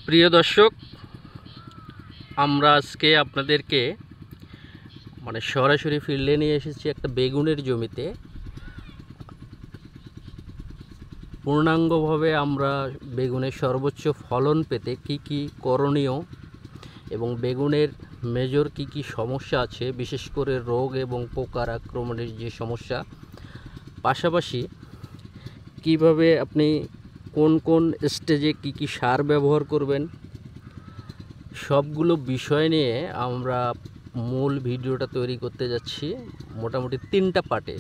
প্রিয় দর্শক, আমরা আজকে আপনাদেরকে সরাসরি ফিল্ডে নিয়ে এসেছি একটা বেগুনের জমিতে। পূর্ণাঙ্গভাবে আমরা বেগুনের সর্বোচ্চ ফলন পেতে কি কি করণীয় এবং বেগুনের মেজর কি কি সমস্যা আছে, বিশেষ করে রোগ এবং পোকার আক্রমণের যে সমস্যা, পাশাপাশি কিভাবে আপনি কোন কোন স্টেজে কি কি সার ব্যবহার করবেন, সবগুলো বিষয় নিয়ে আমরা মূল ভিডিওটা তৈরি করতে যাচ্ছি। মোটামুটি 3টা পার্টে।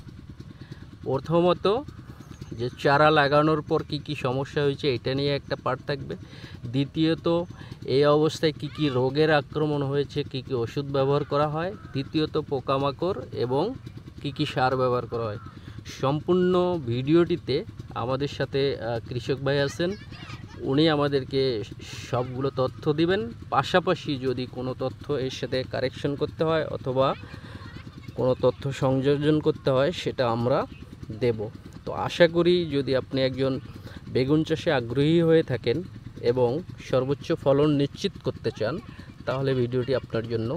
প্রথমত, যে চারা লাগানোর পর কি কি সমস্যা হয়েছে এটা নিয়ে একটা পার্ট থাকবে। দ্বিতীয়ত, এই অবস্থায় কি কি রোগের আক্রমণ হয়েছে, কি কি ওষুধ ব্যবহার করা হয়। তৃতীয়ত, পোকামাকড় এবং কি কি সার ব্যবহার করা হয়। সম্পূর্ণ ভিডিওটিতে আমাদের সাথে কৃষক ভাই আছেন, উনি আমাদেরকে সবগুলো তথ্য দিবেন। পাশাপাশি যদি কোনো তথ্য এর সাথে কারেকশন করতে হয় অথবা কোনো তথ্য সংযোজন করতে হয়, সেটা আমরা দেব। তো আশা করি যদি আপনি একজন বেগুন চাষে আগ্রহী হয়ে থাকেন এবং সর্বোচ্চ ফলন নিশ্চিত করতে চান, তাহলে ভিডিওটি আপনার জন্য।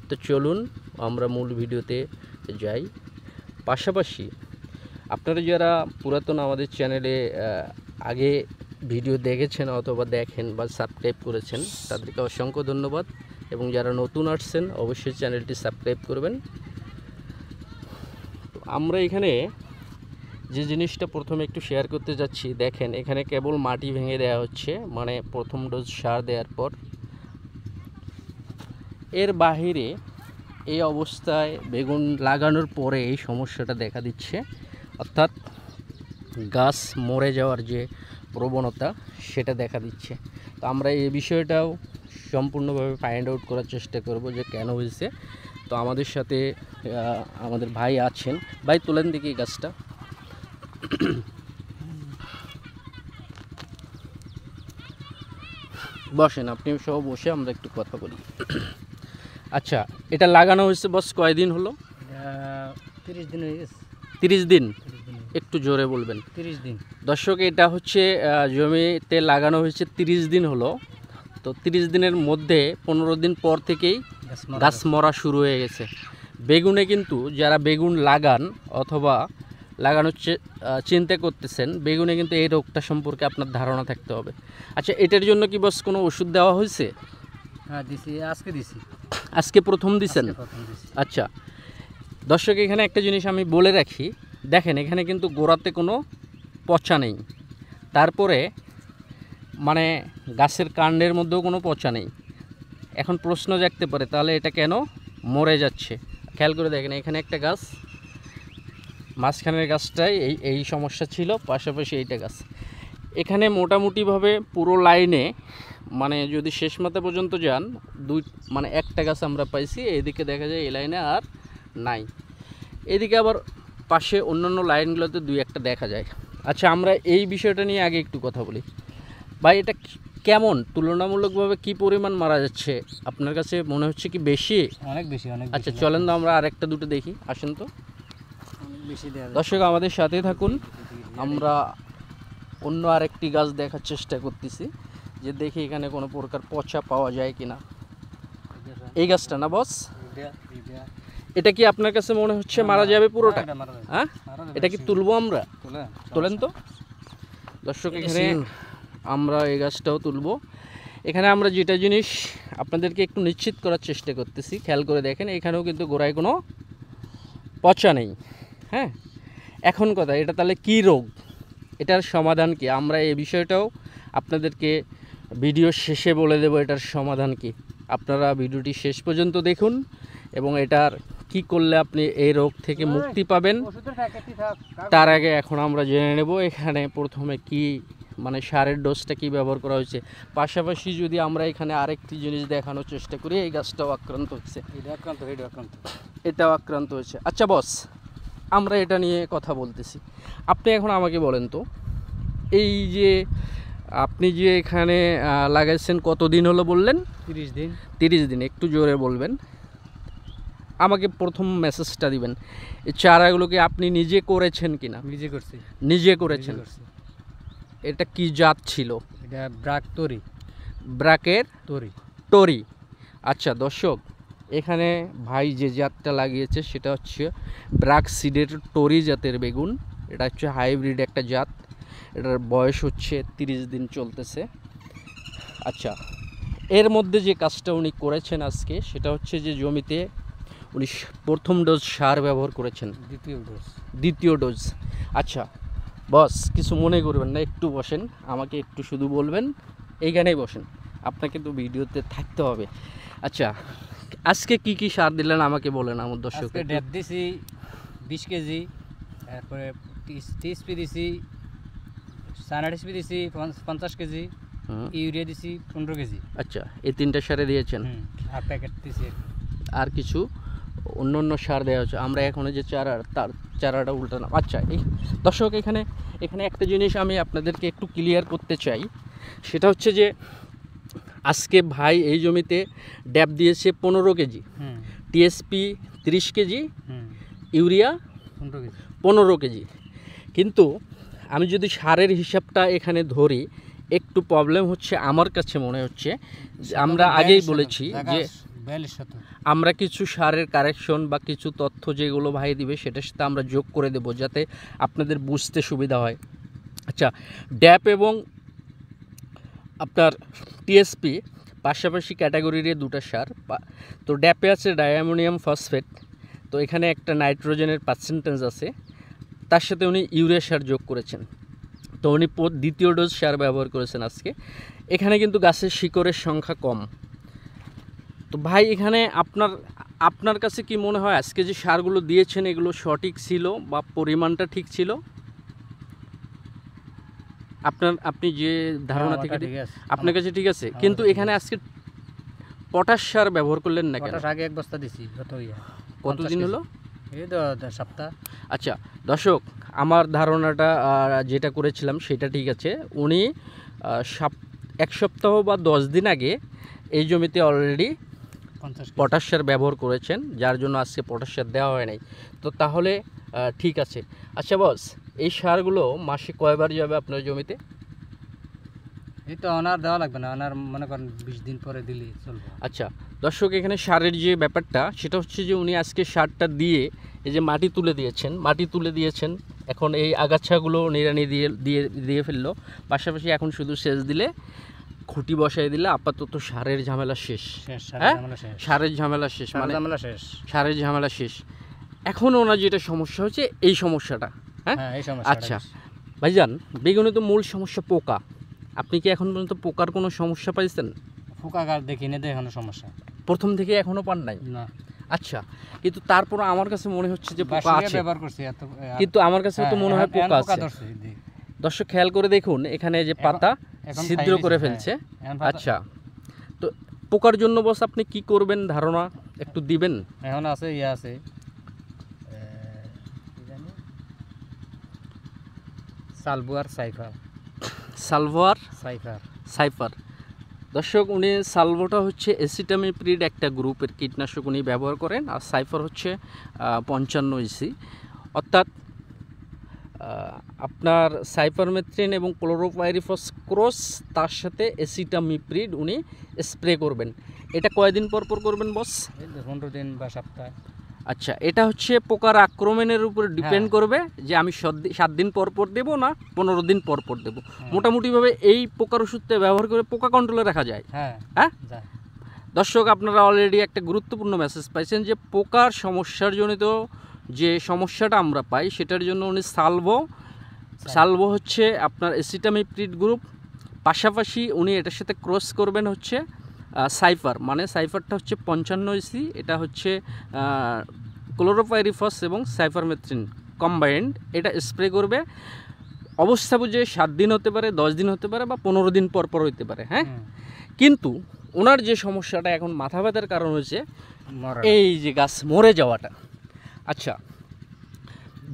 তো চলুন আমরা মূল ভিডিওতে যাই। পাশাপাশি আপনারা যারা পুরাতন আমাদের চ্যানেলে আগে ভিডিও দেখেছেন অথবা দেখেন বা সাবস্ক্রাইব করেছেন, তাদেরকে অসংখ্য ধন্যবাদ। এবং যারা নতুন আসছেন অবশ্যই চ্যানেলটি সাবস্ক্রাইব করবেন। তো আমরা এখানে যে জিনিসটা প্রথমে একটু শেয়ার করতে যাচ্ছি, দেখেন এখানে কেবল মাটি ভেঙে দেওয়া হচ্ছে, প্রথম ডোজ সার দেওয়ার পর। এর বাহিরে এই অবস্থায় বেগুন লাগানোর পরে এই সমস্যাটা দেখা দিচ্ছে, অর্থাৎ গাছ মরে যাওয়ার যে প্রবণতা সেটা দেখা দিচ্ছে। তো আমরা এই বিষয়টাও সম্পূর্ণভাবে ফাইন্ড আউট করার চেষ্টা করব যে কেন হয়েছে। তো আমাদের সাথে আমাদের ভাই আছেন। ভাই, তোলেন দেখি এই গাছটা। বসেন, আপনি সব বসে আমরা একটু কথা বলি। আচ্ছা, এটা লাগানো হয়েছে বস কয়দিন হলো? 30 দিন হয়ে গেছে। 30 দিন? একটু জোরে বলবেন। 30 দিন। দর্শক, এটা হচ্ছে জমিতে লাগানো হয়েছে 30 দিন হলো। তো 30 দিনের মধ্যে 15 দিন পর থেকেই গাছ মরা শুরু হয়ে গেছে। বেগুনে কিন্তু যারা বেগুন লাগান অথবা লাগানোর চিন্তা করতেছেন, বেগুনে কিন্তু এই রোগটা সম্পর্কে আপনার ধারণা থাকতে হবে। আচ্ছা, এটার জন্য কি বস কোনো ওষুধ দেওয়া হয়েছে? হ্যাঁ দিছি, আজকে দিছি। আজকে প্রথম দিছেন? আচ্ছা দর্শক, এখানে একটা জিনিস আমি বলে রাখি, দেখেন এখানে কিন্তু গোড়াতে কোনো পচা নেই, তারপরে গাছের কাণ্ডের মধ্যেও কোনো পচা নেই। এখন প্রশ্ন জাগতে পারে, তাহলে এটা কেন মরে যাচ্ছে? খেয়াল করে দেখেন, এখানে একটা গাছ, মাঝখানের গাছটাই এই সমস্যা ছিল, পাশাপাশি এইটা গাছ। এখানে মোটামুটিভাবে পুরো লাইনে যদি শেষ মাথা পর্যন্ত যান, একটা গাছ আমরা পাইছি। এদিকে দেখা যায় এই লাইনে আর নাই, এদিকে আবার পাশে অন্যান্য লাইনগুলোতে 2-1টা দেখা যায়। আচ্ছা, আমরা এই বিষয়টা নিয়ে আগে একটু কথা বলি। ভাই, এটা কেমন তুলনামূলকভাবে কি পরিমাণ মারা যাচ্ছে আপনার কাছে মনে হচ্ছে? কি বেশি? অনেক বেশি, অনেক। আচ্ছা চলেন তো আমরা আরেকটা দুটো দেখি, আসেন তো। দর্শক আমাদের সাথে থাকুন, আমরা অন্য আরেকটি গাছ দেখার চেষ্টা করতেছি যে দেখি এখানে কোনো প্রকার পচা পাওয়া যায় কিনা। এই গাছটা না বস? এটা কি আপনার কাছে মনে হচ্ছে মারা যাবে পুরোটা? হ্যাঁ, এটা কি তুলবো আমরা? তোলেন তো। দর্শক, এখানে আমরা এই গাছটাও তুলবো। এখানে আমরা যেটা জিনিস আপনাদেরকে একটু নিশ্চিত করার চেষ্টা করতেছি, খেয়াল করে দেখেন এখানেও কিন্তু গোড়ায় কোনো পচা নেই। হ্যাঁ, এখন কথা, এটা তাহলে কি রোগ, এটার সমাধান কি, আমরা এই বিষয়টাও আপনাদেরকে ভিডিও শেষে বলে দেব এটার সমাধান কি। আপনারা ভিডিওটি শেষ পর্যন্ত দেখুন এবং এটার কি করলে আপনি এই রোগ থেকে মুক্তি পাবেন। তার আগে এখন আমরা জেনে নেব এখানে প্রথমে কি সারের ডোজটা কি ব্যবহার করা হয়েছে। পাশাপাশি যদি আমরা এখানে আরেকটি জিনিস দেখানোর চেষ্টা করি, এই গাছটাও আক্রান্ত হচ্ছে, এটাও আক্রান্ত হয়েছে। আচ্ছা বস, আমরা এটা নিয়ে কথা বলতেছি, আপনি এখন আমাকে বলেন তো, এই যে আপনি যে এখানে লাগাইছেন কতদিন হলো বললেন? 30 দিন। 30 দিন, একটু জোরে বলবেন। আমাকে প্রথম মেসেজটা দিবেন, এই চারাগুলোকে আপনি নিজে করেছেন কিনা? নিজে করছি। নিজে করেছেন? এটা কি জাত ছিল? এটা ব্রাকতরি। ব্রাকের তরি টরি। আচ্ছা দর্শক, এখানে ভাই যে জাতটা লাগিয়েছে সেটা হচ্ছে ব্রাক সিডের টরি জাতের বেগুন। এটা হচ্ছে হাইব্রিড একটা জাত, এটার বয়স হচ্ছে 30 দিন চলতেছে। আচ্ছা, এর মধ্যে যে কাজটা উনি করেছেন আজকে সেটা হচ্ছে যে জমিতে উনি প্রথম ডোজ সার ব্যবহার করেছেন, দ্বিতীয় ডোজ। আচ্ছা বস, কিছু মনে করবেন না, একটু বসেন, আমাকে একটু শুধু বলবেন, এইখানেই বসেন, আপনাকে তো ভিডিওতে থাকতে হবে। আচ্ছা, আজকে কি কি সার দিলেন আমাকে বলেন আমার দর্শক। ড্যাপ দিছি 20 কেজি, তারপরে টিএসপি দিছি, সানা টিএসপি দিছি 50 কেজি, ইউরিয়া দিছি 15 কেজি। আচ্ছা, এই 3টা সারে দিয়েছেন, আর প্যাকেট দিছি। আর কিছু অন্য অন্য সার দেওয়া হচ্ছে? আমরা এখন যে তার চারাটা উল্টালাম। আচ্ছা এই দর্শক, এখানে একটা জিনিস আমি আপনাদেরকে একটু ক্লিয়ার করতে চাই, সেটা হচ্ছে যে আজকে ভাই এই জমিতে ড্যাপ দিয়েছে 15 KG, TSP 30 KG, urea 15 KG. কিন্তু আমি যদি সারের হিসাবটা এখানে ধরি, একটু প্রবলেম হচ্ছে আমার কাছে মনে হচ্ছে। আমরা আগেই বলেছি যে আমরা কিছু সারের কারেকশন বা কিছু তথ্য যেগুলো ভাই দিবে সেটার সাথে আমরা যোগ করে দেব, যাতে আপনাদের বুঝতে সুবিধা হয়। আচ্ছা, ড্যাপ এবং আপনার টিএসপি পাশাপাশি ক্যাটাগরির 2টা সার। তো ড্যাপে আছে ডায়ামোনিয়াম ফসফেট, তো এখানে একটা নাইট্রোজেনের পার্সেন্টেজ আছে, তার সাথে উনি ইউরিয়া সার যোগ করেছেন। তো উনি দ্বিতীয় ডোজ সার ব্যবহার করেছেন আজকে। এখানে কিন্তু গাছের শিকড়ের সংখ্যা কম। তো ভাই এখানে আপনার কাছে কি মনে হয় আজকে যে সারগুলো দিয়েছেন এগুলো সঠিক ছিল বা পরিমাণটা ঠিক ছিল? আপনি যে ধারণা থেকে আপনার কাছে ঠিক আছে, কিন্তু এখানে আজকে পটাশ সার ব্যবহার করলেন না কেন? আগে 1 বস্তা দিছি, কতদিন হলো? এই তো সপ্তাহ। আচ্ছা দর্শক, আমার ধারণাটা যেটা করেছিলাম সেটা ঠিক আছে। উনি 1 সপ্তাহ বা 10 দিন আগে এই জমিতে অলরেডি পটাশ সার ব্যবহার করেছেন, যার জন্য আজকে পটাশ সার দেওয়া হয় নাই। তো তাহলে ঠিক আছে। আচ্ছা বস, এই সারগুলো মাসে কয়বার যাবে আপনার জমিতে? এই তো অনার দেওয়া লাগবে না, অনার মনে করেন 20 দিন পরে দিলেই চলবে। আচ্ছা দর্শক, এখানে সারের যে ব্যাপারটা সেটা হচ্ছে যে উনি আজকে সারটা দিয়ে এই যে মাটি তুলে দিয়েছেন, এখন এই আগাছাগুলো নিড়ানি দিয়ে ফেললো, পাশাপাশি এখন শুধু সেচ দিলে, খুঁটি বসাই দিলে আপাতত সারের ঝামেলা শেষ। সারের ঝামেলা শেষ, মানে সারের ঝামেলা শেষ। এখন ওনার যেটা সমস্যা হচ্ছে এই সমস্যাটা। হ্যাঁ, আচ্ছা ভাইজান, বেগুনে তো মূল সমস্যা পোকা। আপনি কি এখন পর্যন্ত পোকার কোনো সমস্যা পাইছেন? পোকা গাছ দেখি না, এখনো সমস্যা প্রথম থেকে এখনো পান নাই? না। আচ্ছা, কিন্তু তারপর আমার কাছে মনে হচ্ছে যে পোকা আছে, ব্যবহার করছি কিন্তু আমার কাছে তো মনে হয় পোকা আছে। দর্শক খেয়াল করে দেখুন, এখানে যে পাতা ছিদ্র করে ফেলছে। আচ্ছা, তো পোকার জন্য বস আপনি কি করবেন ধারণা একটু দিবেন? এখন আছে আছে সাইফার। দর্শক, উনি সালভোটা হচ্ছে এসিটামিপ্রিড একটা গ্রুপের কীটনাশক উনি ব্যবহার করেন, আর সাইফার হচ্ছে 55 ইসি, অর্থাৎ আপনার সাইপারমেথ্রিন এবং ক্লোরোপাইরিফস ক্রস, তার সাথে এসিটামিপ্রিড উনি স্প্রে করবেন। এটা কয়দিন পর করবেন বস? 15 দিন বা সপ্তাহ। আচ্ছা, এটা হচ্ছে পোকার আক্রমণের উপর ডিপেন্ড করবে যে আমি 7 দিন পর দেবো না 15 দিন পর দেবো। মোটামুটিভাবে এই পোকার ওষুধটা ব্যবহার করে পোকা কন্ট্রোলে রাখা যায়। হ্যাঁ দর্শক, আপনারা অলরেডি একটা গুরুত্বপূর্ণ মেসেজ পাইছেন যে পোকার সমস্যার জনিত যে সমস্যাটা আমরা পাই সেটার জন্য উনি সালভো হচ্ছে আপনার এসিটামিপ্রিড গ্রুপ, পাশাপাশি উনি এটার সাথে ক্রস করবেন হচ্ছে সাইফার, মানে সাইফারটা হচ্ছে 55 ইসি, এটা হচ্ছে ক্লোরোপাইরিফস এবং সাইফারমেথ্রিন কম্বাইন্ড, এটা স্প্রে করবে। অবস্থা বুঝে 7 দিন হতে পারে, 10 দিন হতে পারে, বা 15 দিন পর হতে পারে। হ্যাঁ, কিন্তু ওনার যে সমস্যাটা এখন মাথা ব্যথার কারণ হচ্ছে এই যে গাছ মরে যাওয়াটা। আচ্ছা,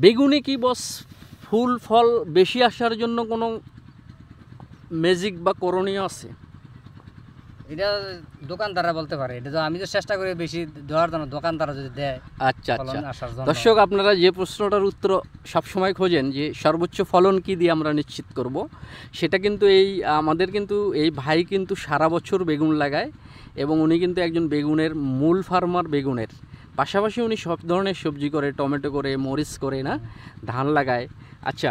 বেগুনে কি বস ফুল ফল বেশি আসার জন্য কোনো ম্যাজিক বা করণীয় আছে? এটা দোকানদাররা বলতে পারে, এটা তো আমি তো চেষ্টা করি বেশি দেওয়ার জন্য, দোকানদাররা যদি দেয়। আচ্ছা ফলন আচ্ছা আসার জন্য। দর্শক, আপনারা যে প্রশ্নটার উত্তর সবসময় খোঁজেন যে সর্বোচ্চ ফলন কি দিয়ে আমরা নিশ্চিত করব, সেটা কিন্তু আমাদের কিন্তু এই ভাই কিন্তু সারা বছর বেগুন লাগায় এবং উনি কিন্তু একজন বেগুনের মূল ফার্মার। বেগুনের পাশাপাশি উনি সব ধরনের সবজি করে, টমেটো করে, মরিচ করে, না ধান লাগায়। আচ্ছা,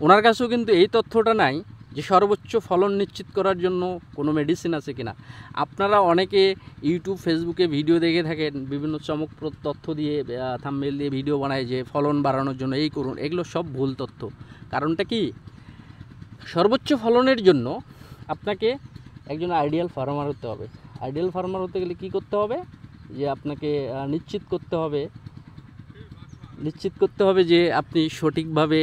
ওনার কাছেও কিন্তু এই তথ্যটা নাই যে সর্বোচ্চ ফলন নিশ্চিত করার জন্য কোনো মেডিসিন আছে কিনা। আপনারা অনেকে ইউটিউব, ফেসবুকে ভিডিও দেখে থাকেন, বিভিন্ন চমকপ্রদ তথ্য দিয়ে, থাম্বনেল দিয়ে ভিডিও বানায় যে ফলন বাড়ানোর জন্য এই করুন। এগুলো সব ভুল তথ্য। কারণটা কি, সর্বোচ্চ ফলনের জন্য আপনাকে একজন আইডিয়াল ফার্মার হতে হবে। আইডিয়াল ফার্মার হতে গেলে কি করতে হবে, যে আপনাকে নিশ্চিত করতে হবে যে আপনি সঠিকভাবে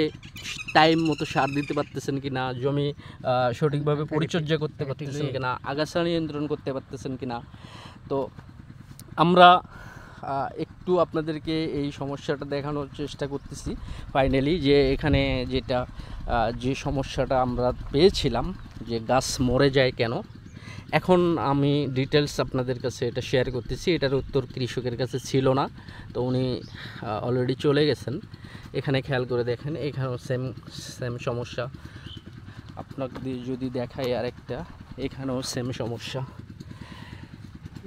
টাইম মতো সার দিতে পারতেছেন কিনা, জমি সঠিকভাবে পরিচর্যা করতে পারতেছেন কিনা, আগাছা নিয়ন্ত্রণ করতে পারতেছেন কিনা। তো আমরা একটু আপনাদেরকে এই সমস্যাটা দেখানোর চেষ্টা করতেছি ফাইনালি, যে এখানে যে সমস্যাটা আমরা পেয়েছিলাম যে গাছ মরে যায় কেন। এখন আমি ডিটেলস আপনাদের কাছে এটা শেয়ার করতেছি। এটার উত্তর কৃষকের কাছে ছিল না, তো উনি অলরেডি চলে গেছেন। এখানে খেয়াল করে দেখেন, এখানেও সেম সমস্যা। আপনাদের যদি দেখাই আরেকটা, এখানেও সেম সমস্যা।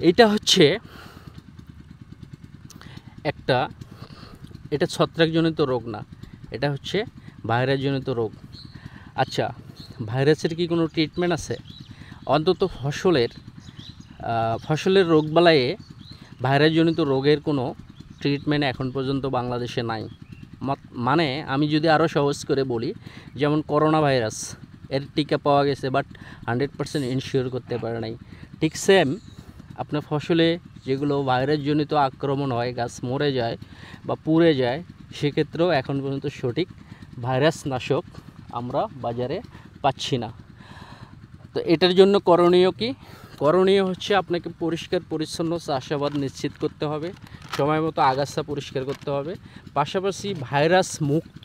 এটা হচ্ছে এটা ছত্রাকজনিত রোগ না, এটা হচ্ছে ভাইরাসজনিত রোগ। আচ্ছা, ভাইরাসের কি কোনো ট্রিটমেন্ট আছে? অন্তত ফসলের রোগবালাইয়ে ভাইরাসজনিত রোগের কোনো ট্রিটমেন্ট এখন পর্যন্ত বাংলাদেশে নাই। মানে আমি যদি আরও সহজ করে বলি, যেমন করোনা ভাইরাস, এর টিকা পাওয়া গেছে, বাট 100% ইনশিওর করতে পারে নাই। ঠিক সেম আপনার ফসলে যেগুলো ভাইরাসজনিত আক্রমণ হয়, গাছ মরে যায় বা পুড়ে যায়, সেক্ষেত্রেও এখন পর্যন্ত সঠিক ভাইরাস নাশক আমরা বাজারে পাচ্ছি না। তো এটার জন্য করণীয় কি? করণীয় হচ্ছে আপনাকে পরিষ্কার পরিচ্ছন্ন চাষাবাদ নিশ্চিত করতে হবে, সময় মতো আগাছা পরিষ্কার করতে হবে, পাশাপাশি ভাইরাস মুক্ত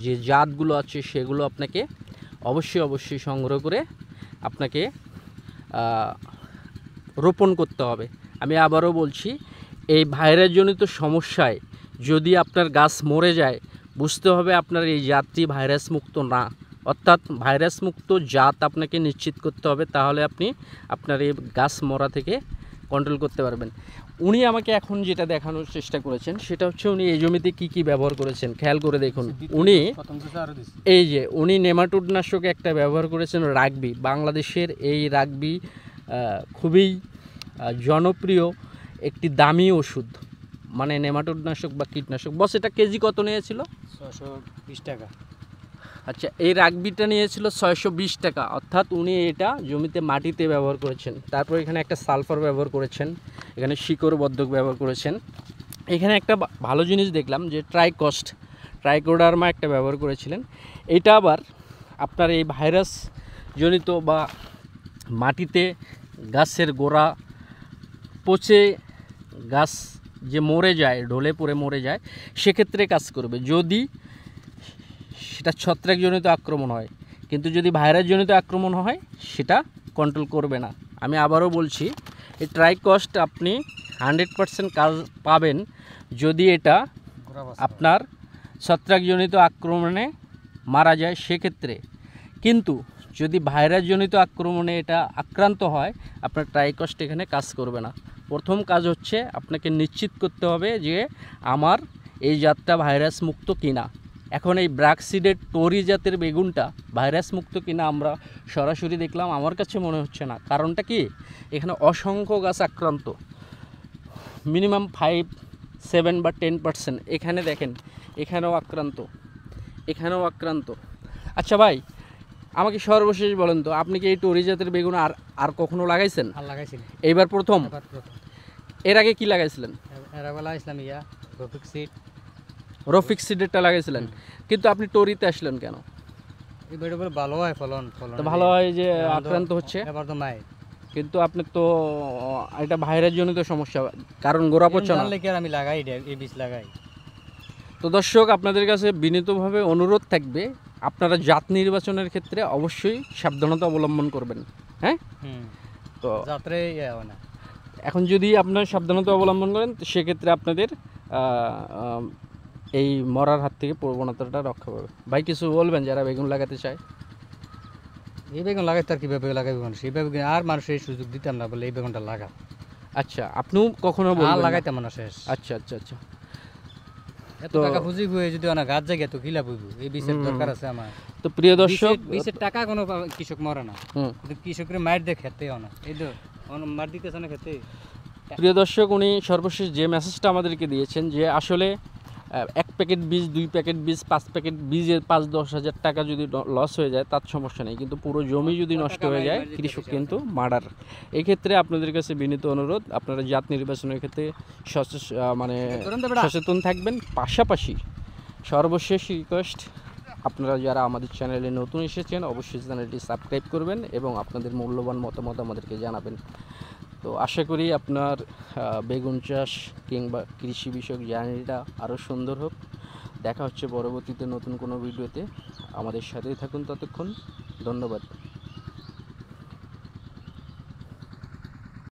যে জাতগুলো আছে সেগুলো আপনাকে অবশ্যই সংগ্রহ করে আপনাকে রোপণ করতে হবে। আমি আবারও বলছি, এই ভাইরাসজনিত সমস্যায় যদি আপনার গাছ মরে যায়, বুঝতে হবে আপনার এই জাতটি ভাইরাস মুক্ত না, অর্থাৎ ভাইরাস মুক্ত জাত আপনাকে নিশ্চিত করতে হবে, তাহলে আপনি আপনার এই গাছ মরা থেকে কন্ট্রোল করতে পারবেন। উনি আমাকে এখন যেটা দেখানোর চেষ্টা করেছেন সেটা হচ্ছে উনি এই জমিতে কি ব্যবহার করেছেন খেয়াল করে দেখুন। উনি নেমাটোডনাশক একটা ব্যবহার করেছেন, রাগবি। বাংলাদেশের এই রাগবি খুবই জনপ্রিয় একটি দামি ওষুধ, মানে নেমাটোডনাশক বা কীটনাশক। বস, এটা কেজি কত নিয়েছিল? 620 টাকা। আচ্ছা, এই রাগবিটা নিয়েছিল 620 টাকা, অর্থাৎ উনি এটা জমিতে মাটিতে ব্যবহার করেছেন। তারপর এখানে একটা সালফার ব্যবহার করেছেন, এখানে শিকড় বর্ধক ব্যবহার করেছেন। এখানে একটা ভালো জিনিস দেখলাম যে ট্রাইকোডার্মা একটা ব্যবহার করেছিলেন। এটা আবার আপনার এই ভাইরাস জনিত বা মাটিতে গাছের গোড়া পচে গাছ যে মরে যায়, ঢলে পড়ে মরে যায়, সেক্ষেত্রে কাজ করবে যদি সেটা ছত্রাকজনিত আক্রমণ হয়। কিন্তু যদি ভাইরাসজনিত আক্রমণ হয় সেটা কন্ট্রোল করবে না। আমি আবারও বলছি, এই ট্রাইকস্ট আপনি 100% কাজ পাবেন যদি এটা আপনার ছত্রাকজনিত আক্রমণে মারা যায় সেক্ষেত্রে। কিন্তু যদি ভাইরাসজনিত আক্রমণে এটা আক্রান্ত হয়, আপনার ট্রাইকস্ট এখানে কাজ করবে না। প্রথম কাজ হচ্ছে আপনাকে নিশ্চিত করতে হবে যে আমার এই জাতটা ভাইরাস মুক্ত কিনা। এখন এই ব্রাকসিডের টরি জাতের বেগুনটা ভাইরাস মুক্ত কিনা আমরা সরাসরি দেখলাম, আমার কাছে মনে হচ্ছে না। কারণটা কি, এখানে অসংখ্য গাছ আক্রান্ত, মিনিমাম 5, 7 বা 10%। এখানে দেখেন, এখানেও আক্রান্ত। আচ্ছা ভাই, আমাকে সর্বশেষ বলেন তো, আপনি কি এই টরি জাতের বেগুন আর কখনো লাগাইছেন? লাগাইছিলেন, এইবার প্রথম? এর আগে কি লাগাইছিলেন? রফিক সিডেরটা লাগাইছিলেন, কিন্তু আপনি টরিতে আসলেন কেন? ভালো হয় ফলন, ভালো হয় যে আক্রান্ত হচ্ছে, কিন্তু আপনি তো এটা ভাইরাসজনিত সমস্যা, কারণ গোড়া পচা না। আমি লাগাই এই বীজ লাগাই। তো দর্শক, আপনাদের কাছে বিনীতভাবে অনুরোধ থাকবে, আপনারা জাত নির্বাচনের ক্ষেত্রে অবশ্যই সাবধানতা অবলম্বন করবেন। হ্যাঁ, তো যাত্রে হয় না। এখন যদি আপনার সাবধানতা অবলম্বন করেন তো সেক্ষেত্রে আপনাদের এই মরার হাত থেকে প্রবণতাটা রক্ষা পাবে। ভাই কিছু বলবেন যারা বেগুন লাগাতে চায়? এই বেগুন লাগাইতে আর কীভাবে লাগাইবে মানুষ, এই বেগুন আর মানুষ এই সুযোগ দিতাম না, বলে এই বেগুনটা লাগা। আচ্ছা, আপনিও কখনো আর বলবেন না? লাগাইতাম না শেষ। আচ্ছা আচ্ছা আচ্ছা। এত তো- টাকা পুঁজি হয়ে যদি অনেক গাছ জায়গা তো কিলা বইব, এই বিষের দরকার আছে আমার। তো প্রিয় দর্শক, বিষের টাকা কোনো কৃষক মরে না, হুম, কিন্তু কৃষকের মায়ের দিয়ে খেতেও না, এই তো মার দিতেছে না খেতে। প্রিয় দর্শক, উনি সর্বশেষ যে মেসেজটা আমাদেরকে দিয়েছেন যে আসলে 1 প্যাকেট বীজ, 2 প্যাকেট বীজ, 5 প্যাকেট বীজের 5-10 হাজার টাকা যদি লস হয়ে যায় তার সমস্যা নেই, কিন্তু পুরো জমি যদি নষ্ট হয়ে যায় কৃষক কিন্তু মার্ডার। এই ক্ষেত্রে আপনাদের কাছে বিনীত অনুরোধ, আপনারা জাত নির্বাচনের ক্ষেত্রে মানে সচেতন থাকবেন। পাশাপাশি সর্বশেষ রিকোয়েস্ট, আপনারা যারা আমাদের চ্যানেলে নতুন এসেছেন অবশ্যই চ্যানেলটি সাবস্ক্রাইব করবেন এবং আপনাদের মূল্যবান মতামত আমাদেরকে জানাবেন। তো আশা করি আপনার বেগুন চাষ কিংবা কৃষি বিষয়ক জার্নিটা আরও সুন্দর হোক। দেখা হচ্ছে পরবর্তীতে নতুন কোনো ভিডিওতে, আমাদের সাথেই থাকুন ততক্ষণ। ধন্যবাদ।